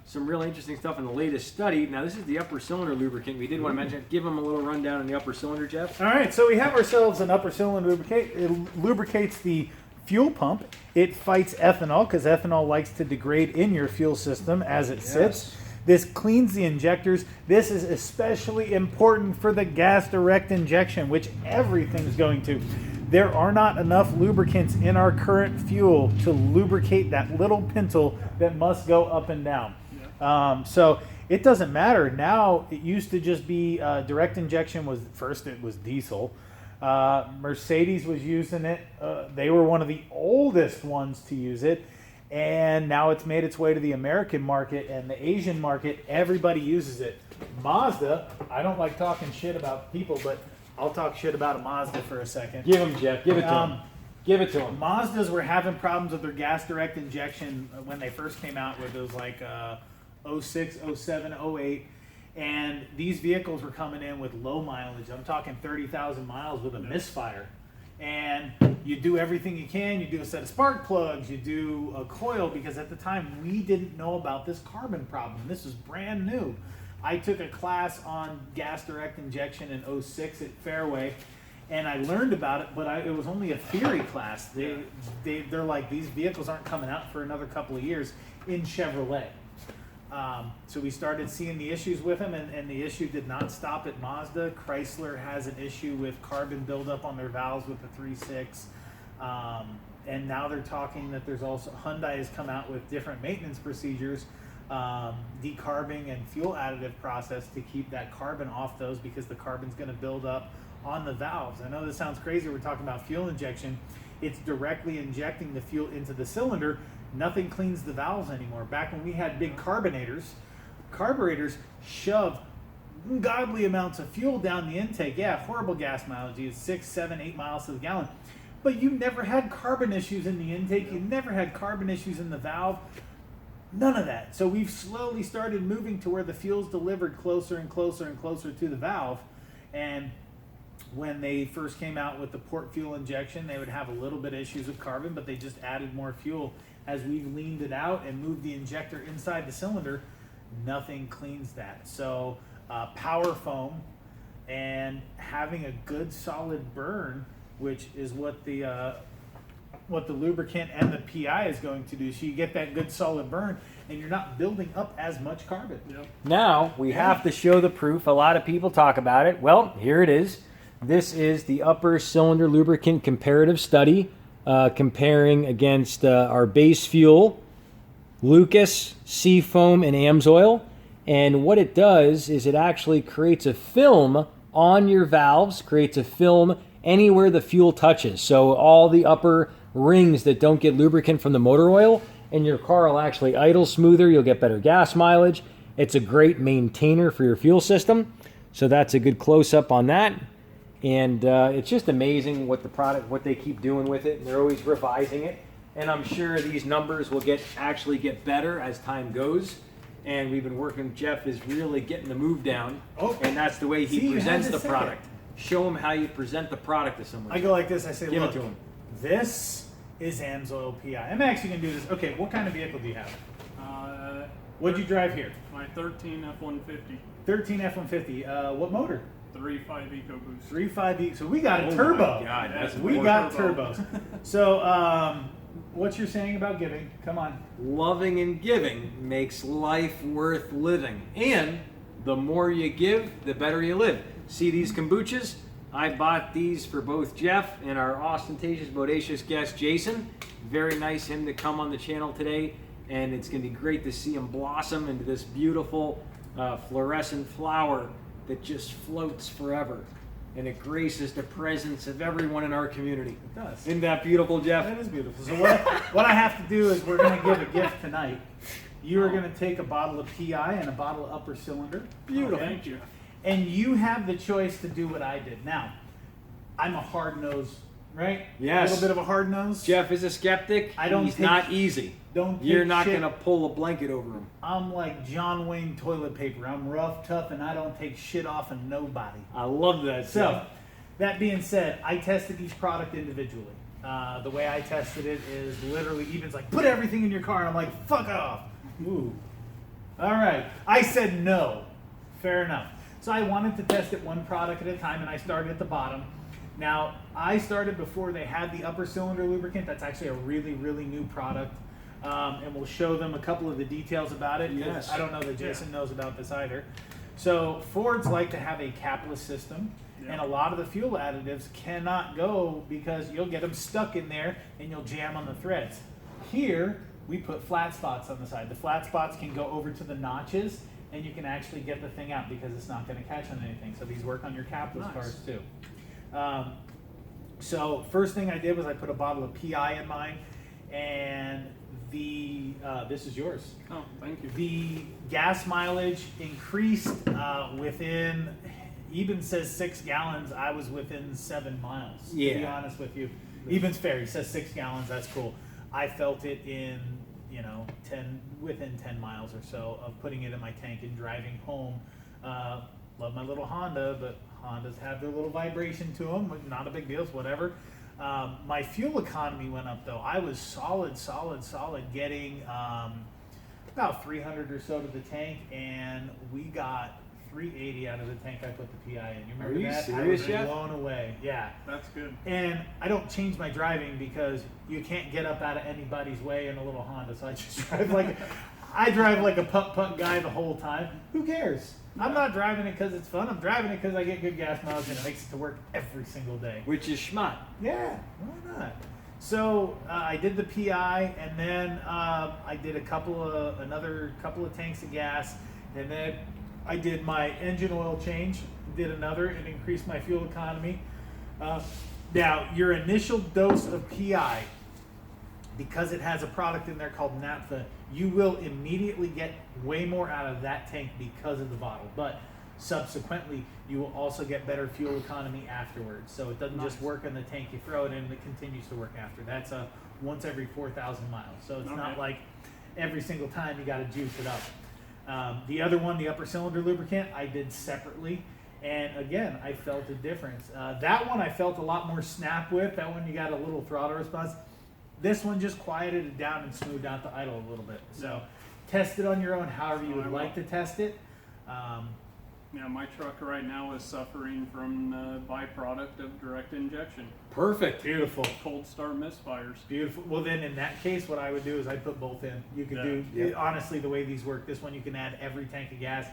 some really interesting stuff in the latest study. Now, this is the upper cylinder lubricant. We did want to mention it. Give them a little rundown on the upper cylinder, Jeff. All right, so we have ourselves an upper cylinder lubricant. It lubricates the fuel pump. It fights ethanol because ethanol likes to degrade in your fuel system as it sits. This cleans the injectors. This is especially important for the gas direct injection, which everything's going to. There are not enough lubricants in our current fuel to lubricate that little pintle that must go up and down. So it doesn't matter. Now, it used to just be direct injection was first, it was diesel. Mercedes was using it. They were one of the oldest ones to use it. And now it's made its way to the American market and the Asian market. Everybody uses it. Mazda, I don't like talking shit about people, but I'll talk shit about a Mazda for a second. Give them, Jeff. Give it to them. Give it to them. Mazdas were having problems with their gas direct injection when they first came out with those like 06, 07, 08. And these vehicles were coming in with low mileage. I'm talking 30,000 miles with a misfire. And you do everything you can. You do a set of spark plugs. You do a coil, because at the time we didn't know about this carbon problem. This was brand new. I took a class on gas direct injection in 06 at Fairway, and I learned about it, but it was only a theory class. They're like, these vehicles aren't coming out for another couple of years in Chevrolet. So we started seeing the issues with them, and the issue did not stop at Mazda. Chrysler has an issue with carbon buildup on their valves with the 3.6. And now they're talking that there's also, Hyundai has come out with different maintenance procedures, decarbing and fuel additive process to keep that carbon off those, because the carbon's going to build up on the valves. I know this sounds crazy. We're talking about fuel injection. It's directly injecting the fuel into the cylinder. Nothing cleans the valves anymore. Back when we had big carburetors shove godly amounts of fuel down the intake. Yeah, horrible gas mileage. You had 6, 7, 8 miles to the gallon. But you never had carbon issues in the intake. You never had carbon issues in the valve. None of that. So we've slowly started moving to where the fuel's delivered closer and closer and closer to the valve. And when they first came out with the port fuel injection, they would have a little bit of issues with carbon, but they just added more fuel. As we've leaned it out and moved the injector inside the cylinder, nothing cleans that. So power foam and having a good solid burn, which is what the lubricant and the PI is going to do. So you get that good solid burn, and you're not building up as much carbon. Yep. Now, we have to show the proof. A lot of people talk about it. Well, here it is. This is the upper cylinder lubricant comparative study, comparing against our base fuel, Lucas, Seafoam, and AMSOIL. And what it does is it actually creates a film on your valves, creates a film anywhere the fuel touches. So all the upper rings that don't get lubricant from the motor oil, and your car will actually idle smoother. You'll get better gas mileage. It's a great maintainer for your fuel system. So that's a good close-up on that. And it's just amazing what they keep doing with it. And they're always revising it. And I'm sure these numbers will actually get better as time goes. And we've been working, Jeff is really getting the move down. Oh. And that's the way he presents the say product. Show him how you present the product to someone. I go like this. I say, Give look, it to him. This is AMSOIL PI. I'm actually going to do this. Okay, what kind of vehicle do you have? What'd you drive here? My 13 F-150, 13 F-150. What motor? 3.5 EcoBoost. 3.5 so we got a Oh my turbo. God, that's we more got turbo. turbos. So what you're saying about giving? Come on. Loving and giving makes life worth living. And the more you give, the better you live. See these kombuchas? I bought these for both Jeff and our ostentatious, bodacious guest, Jason. Very nice him to come on the channel today. And it's going to be great to see him blossom into this beautiful fluorescent flower that just floats forever. And it graces the presence of everyone in our community. It does. Isn't that beautiful, Jeff? That is beautiful. So what I have to do is we're going to give a gift tonight. You are going to take a bottle of PI and a bottle of upper cylinder. Beautiful. Thank you. And you have the choice to do what I did. Now, I'm a hard nose, right? Yes. A little bit of a hard nose. Jeff is a skeptic. He's not easy. You're not going to pull a blanket over him. I'm like John Wayne toilet paper. I'm rough, tough, and I don't take shit off of nobody. I love that. So, that being said, I tested each product individually. The way I tested it is literally, Eben's like, put everything in your car. And I'm like, fuck off. Ooh. All right. I said no. Fair enough. So I wanted to test it one product at a time, and I started at the bottom. Now, I started before they had the upper cylinder lubricant. That's actually a really, really new product. And we'll show them a couple of the details about it. Yes. I don't know that Jason knows about this either. So Fords like to have a capless system. And a lot of the fuel additives cannot go because you'll get them stuck in there and you'll jam on the threads. Here, we put flat spots on the side. The flat spots can go over to the notches and you can actually get the thing out because it's not going to catch on anything. So these work on your capless cars too. So first thing I did was I put a bottle of PI in mine, and this is yours. Oh, thank you. The gas mileage increased within, Eben says 6 gallons. I was within 7 miles, to be honest with you. Eben's fair. He says 6 gallons. That's cool. I felt it in, within 10 miles or so of putting it in my tank and driving home. Love my little Honda, but Hondas have their little vibration to them. Not a big deal, it's whatever. My fuel economy went up though. I was solid getting about 300 or so to the tank, and we got 380 out of the tank I put the PI in. You remember that? Serious, I was Jeff? blown away. Yeah. That's good. And I don't change my driving because you can't get up out of anybody's way in a little Honda. So I just drive like a putt guy the whole time. Who cares? I'm not driving it because it's fun. I'm driving it because I get good gas mileage and it makes it to work every single day. Which is schmuck. Yeah, why not? So I did the PI, and then I did another couple of tanks of gas, and then I did my engine oil change, did another, and increased my fuel economy. Now, your initial dose of PI, because it has a product in there called naphtha, you will immediately get way more out of that tank because of the bottle. But subsequently, you will also get better fuel economy afterwards. So it doesn't just work in the tank you throw it in, it continues to work after. That's a once every 4,000 miles. So it's not like every single time you got to juice it up. The other one, the upper cylinder lubricant, I did separately. And again, I felt a difference. That one I felt a lot more snap with. That one you got a little throttle response. This one just quieted it down and smoothed out the idle a little bit. So test it on your own however you would like to test it. Yeah, my truck right now is suffering from the byproduct of direct injection. Perfect. Beautiful. Cold start misfires. Beautiful. Well, then in that case, what I would do is I'd put both in. You could do, honestly, the way these work, this one you can add every tank of gas,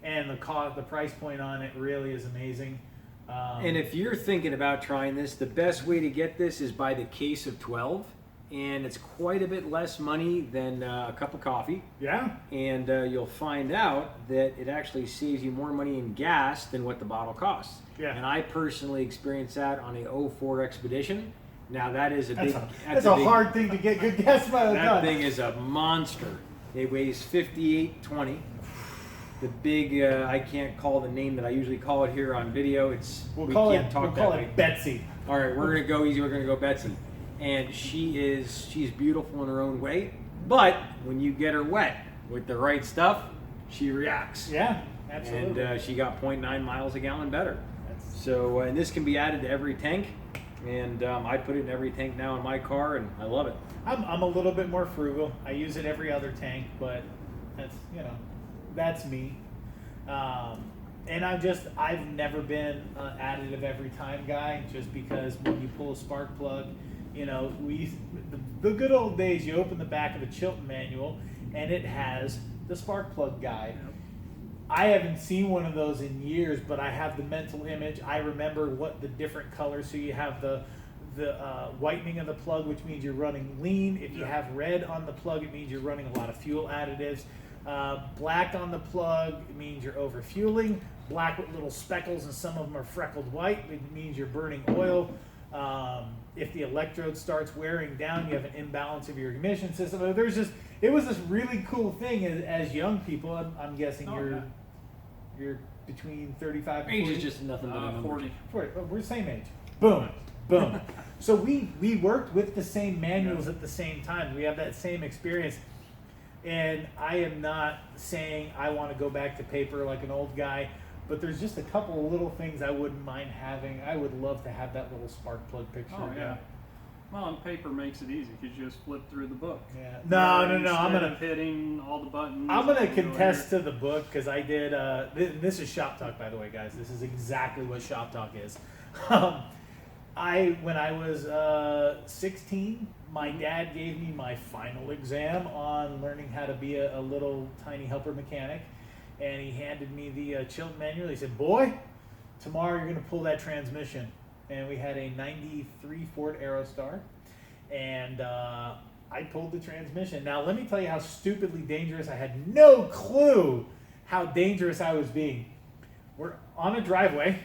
and the price point on it really is amazing. And if you're thinking about trying this, the best way to get this is by the case of 12. And it's quite a bit less money than a cup of coffee. Yeah. And you'll find out that it actually saves you more money in gas than what the bottle costs. Yeah. And I personally experienced that on a 04 Expedition. Now that is that's a hard thing to get good gas mileage on. That thing is a monster. It weighs 5820. The big, I can't call the name that I usually call it here on video. We'll call it Betsy. All right, we're gonna go easy. We're gonna go Betsy. And she's beautiful in her own way, but when you get her wet with the right stuff, she reacts. Yeah, absolutely. And she got 0.9 miles a gallon better. So, and this can be added to every tank, and I put it in every tank now in my car, and I love it. I'm a little bit more frugal. I use it every other tank, but that's me. And I've never been an additive every time guy, just because when you pull a spark plug, the good old days, you open the back of a Chilton manual and it has the spark plug guide. Yep. I haven't seen one of those in years, but I have the mental image. I remember what the different colors. So you have the whitening of the plug, which means you're running lean. If you have red on the plug, it means you're running a lot of fuel additives. Black on the plug, it means you're over fueling. Black with little speckles, and some of them are freckled white, it means you're burning oil. If the electrode starts wearing down, you have an imbalance of your ignition system. It was this really cool thing as young people. I'm guessing you're between 35 and 40. Age is just nothing but a number. 40. 40. We're the same age. boom, boom. So we worked with the same manuals at the same time. We have that same experience. And I am not saying I want to go back to paper like an old guy, but there's just a couple of little things I wouldn't mind having. I would love to have that little spark plug picture. Oh, yeah. Well, and paper makes it easy because you just flip through the book. Yeah. No. I'm Instead gonna of hitting all the buttons. I'm gonna and go contest here. to the book because I did. This is Shop Talk, by the way, guys. This is exactly what Shop Talk is. When I was 16, my dad gave me my final exam on learning how to be a little tiny helper mechanic, and he handed me the Chilton manual. He said, "Boy, tomorrow you're gonna pull that transmission." And we had a '93 Ford Aerostar, and I pulled the transmission. Now, let me tell you how stupidly dangerous. I had no clue how dangerous I was being. We're on a driveway,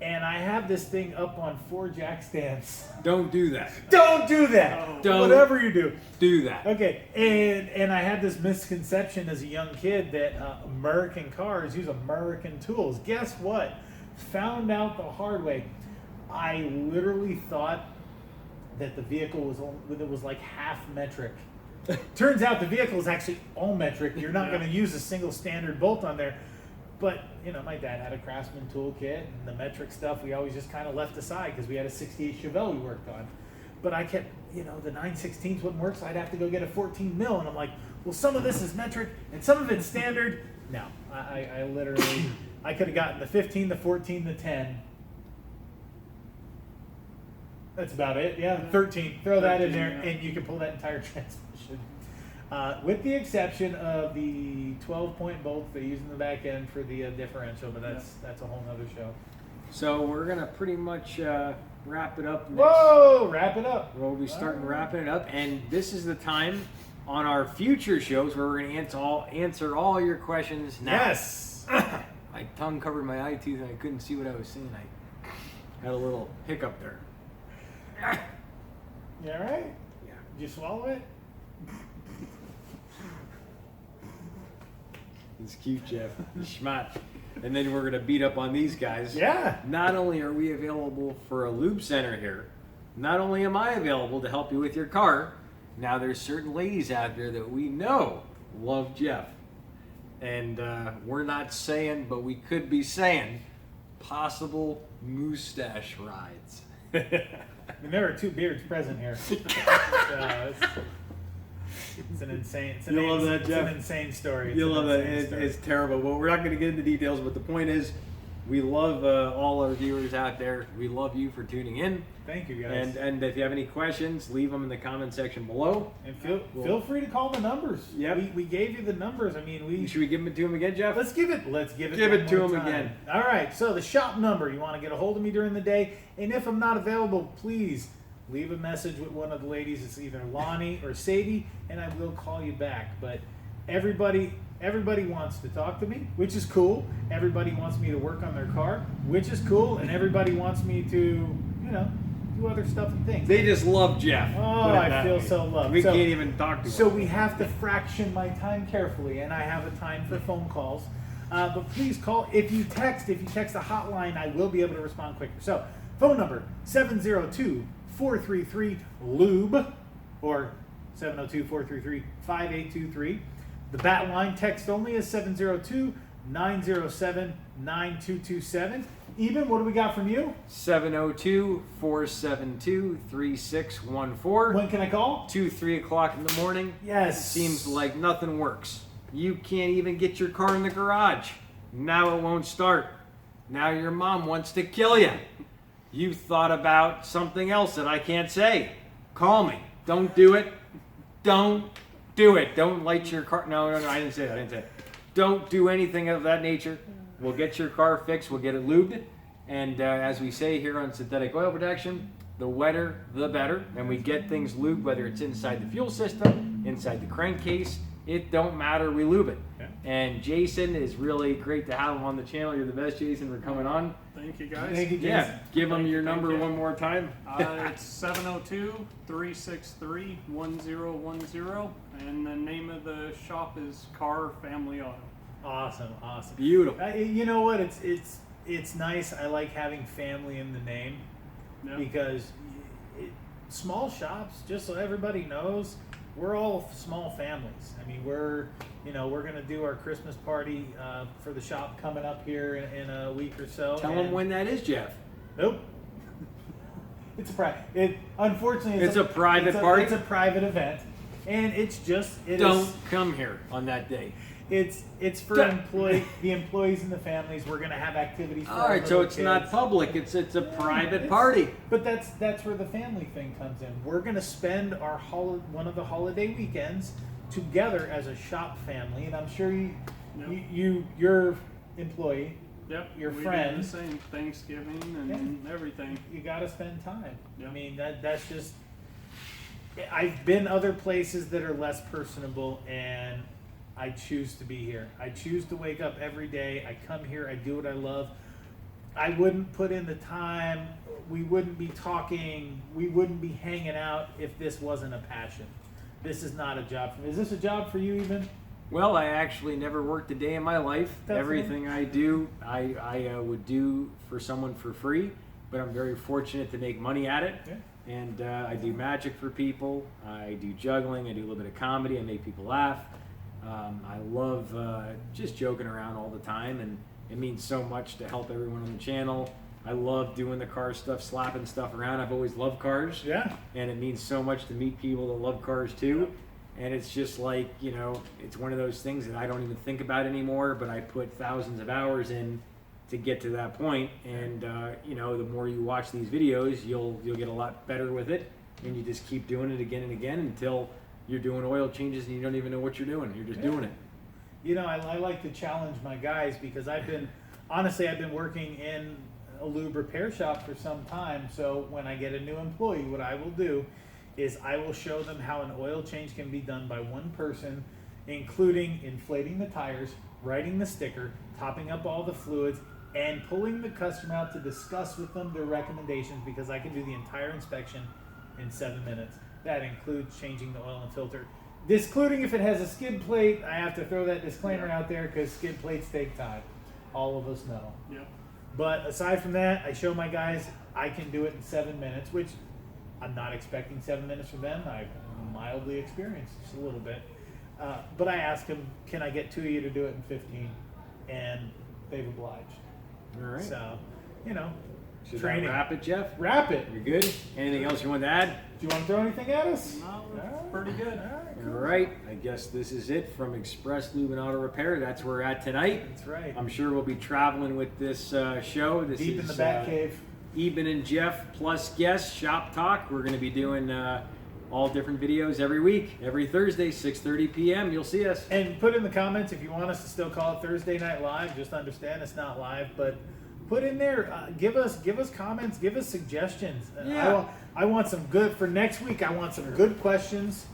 and I have this thing up on 4 jack stands. Don't do that. Don't do that. Don't Whatever you do. Do that. Okay, and I had this misconception as a young kid that American cars use American tools. Guess what? Found out the hard way. I literally thought that the vehicle was like half metric. Turns out the vehicle is actually all metric. You're not going to use a single standard bolt on there. But, my dad had a Craftsman toolkit, and the metric stuff we always just kind of left aside because we had a 68 Chevelle we worked on. But I kept, the 9/16 wouldn't work, so I'd have to go get a 14 mil. And I'm like, well, some of this is metric and some of it's standard. No, I literally, I could have gotten the 15, the 14, the 10. That's about it. Yeah, 13. Throw that in there, and you can pull that entire transmission. With the exception of the 12-point bolts they use in the back end for the differential, but that's a whole nother show. So we're gonna pretty much wrap it up next. Whoa! Wrap it up. We'll be starting wrapping it up, and this is the time on our future shows where we're gonna answer all your questions now. Yes. My tongue covered my eye tooth, and I couldn't see what I was saying. I had a little hiccup there. You all right? Yeah. Did you swallow it? It's cute, Jeff. Schmat. And then we're going to beat up on these guys. Yeah. Not only are we available for a lube center here, not only am I available to help you with your car, now there's certain ladies out there that we know love Jeff. And we're not saying, but we could be saying, possible mustache rides. And there are 2 beards present here. It's an insane. It's an, You love that, it's Jeff? an insane story. It's You an love that. insane story. It's terrible. Well, we're not going to get into details, but the point is, we love all our viewers out there. We love you for tuning in. Thank you, guys. And if you have any questions, leave them in the comment section below. And feel free to call the numbers. Yep. We gave you the numbers. I mean, Should we give them to him again, Jeff? let's give it one to more him time. again. All right. So the shop number. You want to get a hold of me during the day, and if I'm not available, please leave a message with one of the ladies. It's either Lonnie or Sadie, and I will call you back. But everybody wants to talk to me, which is cool. Everybody wants me to work on their car, which is cool, and everybody wants me to, do other stuff and things. They just love Jeff. Oh, Put it I that feel way. so loved. We So- can't even talk to So him. we have to fraction my time carefully, and I have a time for phone calls. But please call. If you text a hotline, I will be able to respond quicker. So phone number 702-433-LUBE or 702-433-5823. The bat line text only is 702-907-9227. Eben, what do we got from you? 702-472-3614. When can I call? 2-3 o'clock in the morning. Yes. Seems like nothing works. You can't even get your car in the garage. Now it won't start. Now your mom wants to kill you. You thought about something else that I can't say. Call me. Don't do it. Don't do it. Don't light your car. No, I didn't say that. Don't do anything of that nature. We'll get your car fixed. We'll get it lubed. And as we say here on Synthetic Oil Protection, the wetter, the better. And we get things lubed, whether it's inside the fuel system, inside the crankcase. It don't matter. We lube it. Okay. And Jason is really great to have him on the channel. You're the best, Jason, for coming on. Thank you, guys. Thank you, Jason. Yeah, give him your Thank number you. one more time. It's 702-363-1010, and the name of the shop is Carr Family Auto. Awesome. Beautiful. You know what? It's it's nice. I like having family in the name Yeah. because small shops, just so everybody knows, we're all small families. I mean, we're going to do our Christmas party for the shop coming up here in a week or so. Tell them when that is, Jeff. Nope. It's a private. Unfortunately, It's a private party? It's a private event, and it's just Don't come here on that day. It's for the employees and the families. We're going to have activities for All our right, so little it's not kids. public. It's a private It's- party. But that's where the family thing comes in. We're going to spend our one of the holiday weekends together as a shop family, and I'm sure your employee, Yep. your we friend- do the same Thanksgiving and everything. you got to spend time. Yeah. I mean, that's just. I've been other places that are less personable, and I choose to be here. I choose to wake up every day. I come here. I do what I love. I wouldn't put in the time. We wouldn't be talking. We wouldn't be hanging out if this wasn't a passion. This is not a job for me. Is this a job for you, even? Well, I actually never worked a day in my life. That's Everything I do, I would do for someone for free, but I'm very fortunate to make money at it. Yeah. And I do magic for people. I do juggling. I do a little bit of comedy. I make people laugh. I love just joking around all the time, and it means so much to help everyone on the channel. I love doing the car stuff, slapping stuff around. I've always loved cars. Yeah. And it means so much to meet people that love cars too. And it's just like, it's one of those things that I don't even think about anymore, but I put thousands of hours in to get to that point. And, the more you watch these videos, you'll get a lot better with it. And you just keep doing it again and again until you're doing oil changes and you don't even know what you're doing. You're just doing it. I like to challenge my guys because I've been working in a lube repair shop for some time. So when I get a new employee, what I will do is I will show them how an oil change can be done by one person, including inflating the tires, writing the sticker, topping up all the fluids, and pulling the customer out to discuss with them their recommendations, because I can do the entire inspection in 7 minutes. That includes changing the oil and filter. Discluding if it has a skid plate, I have to throw that disclaimer out there because skid plates take time. All of us know. Yep. But aside from that, I show my guys I can do it in 7 minutes, which I'm not expecting 7 minutes from them. I've mildly experienced just a little bit. But I ask them, can I get 2 of you to do it in 15? And they've obliged. All right. So, Should training. I wrap it, Jeff? Wrap it. You're good? Anything else you want to add? Do you want to throw anything at us? No, All it's right. pretty good. All right, All cool. right, I guess this is it from Express Lube and Auto Repair. That's where we're at tonight. That's right. I'm sure we'll be traveling with this show. This Deep is in the bat cave. Eben and Jeff plus guests shop talk. We're going to be doing all different videos every week, every Thursday, 6:30 p.m. You'll see us. And put in the comments if you want us to still call it Thursday Night Live. Just understand it's not live, but put in there. Give us comments. Give us suggestions. Yeah. I want some good for next week. I want some good questions.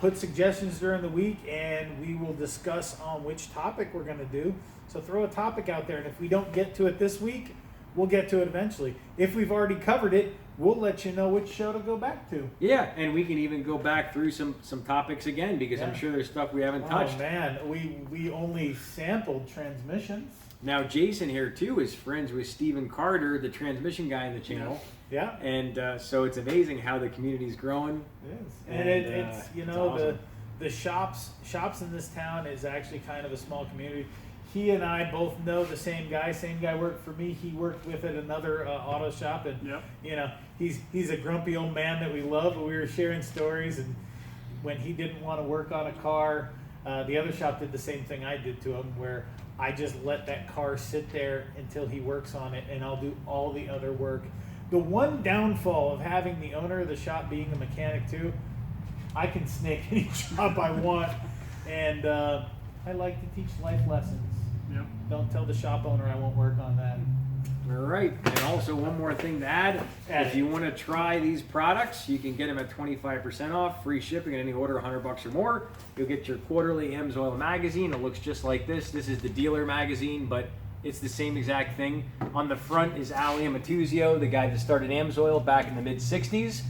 Put suggestions during the week, and we will discuss on which topic we're going to do. So throw a topic out there, and if we don't get to it this week, we'll get to it eventually. If we've already covered it, we'll let you know which show to go back to. Yeah, and we can even go back through some topics again because I'm Yeah. sure there's stuff we haven't touched. Oh man, we only sampled transmissions. Now Jason here too is friends with Stephen Carter, the transmission guy in the channel. Yeah. And so it's amazing how the community's growing. It is. And it's it's awesome. the shops in this town is actually kind of a small community. He and I both know the same guy. Same guy worked for me. He worked with at another auto shop, and Yep. he's a grumpy old man that we love. But we were sharing stories, and when he didn't want to work on a car, the other shop did the same thing I did to him, where I just let that car sit there until he works on it, and I'll do all the other work. The one downfall of having the owner of the shop being a mechanic too, I can snake any job I want, and I like to teach life lessons. Yep. Don't tell the shop owner I won't work on that. All right, and also one more thing to add. If you want to try these products, you can get them at 25% off, free shipping at any order $100 or more. You'll get your quarterly AMSOIL magazine. It looks just like this. This is the dealer magazine, but it's the same exact thing. On the front is Ali Amatuzio, the guy that started AMSOIL back in the mid-60s.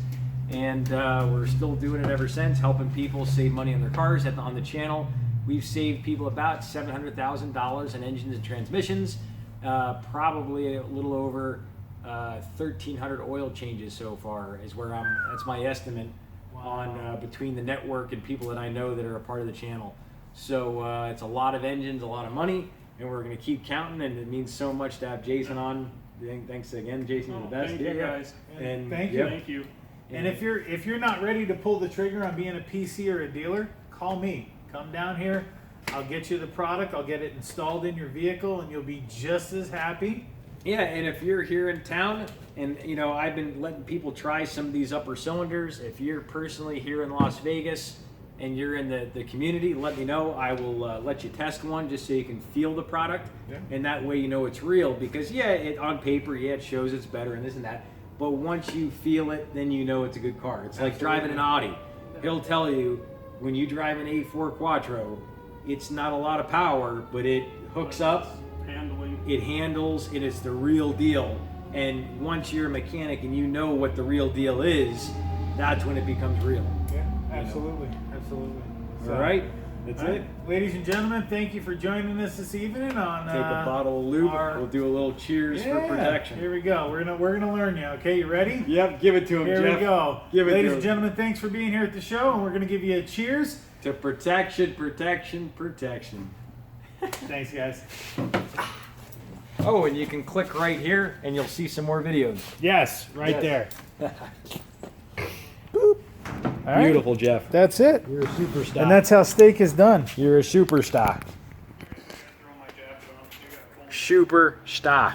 And we're still doing it ever since, helping people save money on their cars on the channel. We've saved people about $700,000 in engines and transmissions. Probably a little over 1,300 oil changes so far is where that's my estimate on between the network and people that I know that are a part of the channel. So it's a lot of engines, a lot of money, and we're going to keep counting, and it means so much to have Jason on. Thanks again, Jason, you're the best. Thank you guys. And thank you. Thank you. And if you're not ready to pull the trigger on being a PC or a dealer, call me. Come down here. I'll get you the product. I'll get it installed in your vehicle, and you'll be just as happy. Yeah, and if you're here in town, and you know, I've been letting people try some of these upper cylinders. If you're personally here in Las Vegas and you're in the community, let me know. I will let you test one just so you can feel the product, and that way you know it's real. Because on paper, it shows it's better and this and that. But once you feel it, then you know it's a good car. It's like driving an Audi. He'll tell you when you drive an A4 Quattro, it's not a lot of power, but it hooks up. It handles, and it's the real deal. And once you're a mechanic and you know what the real deal is, that's when it becomes real. Yeah, absolutely, absolutely. So, all right, that's it. Ladies and gentlemen, thank you for joining us this evening on. Take a bottle of lube. We'll do a little cheers for protection. Here we go. We're gonna learn you. Okay, you ready? Yep, give it to him, Here Jeff. we go. Give it Ladies to and gentlemen, thanks for being here at the show, and we're gonna give you a cheers to protection, protection, protection. Thanks, guys. Oh, and you can click right here, and you'll see some more videos. Yes, right there. Boop. All right. Beautiful, Jeff. That's it. You're a superstar. And that's how steak is done. You're a superstar. Superstar.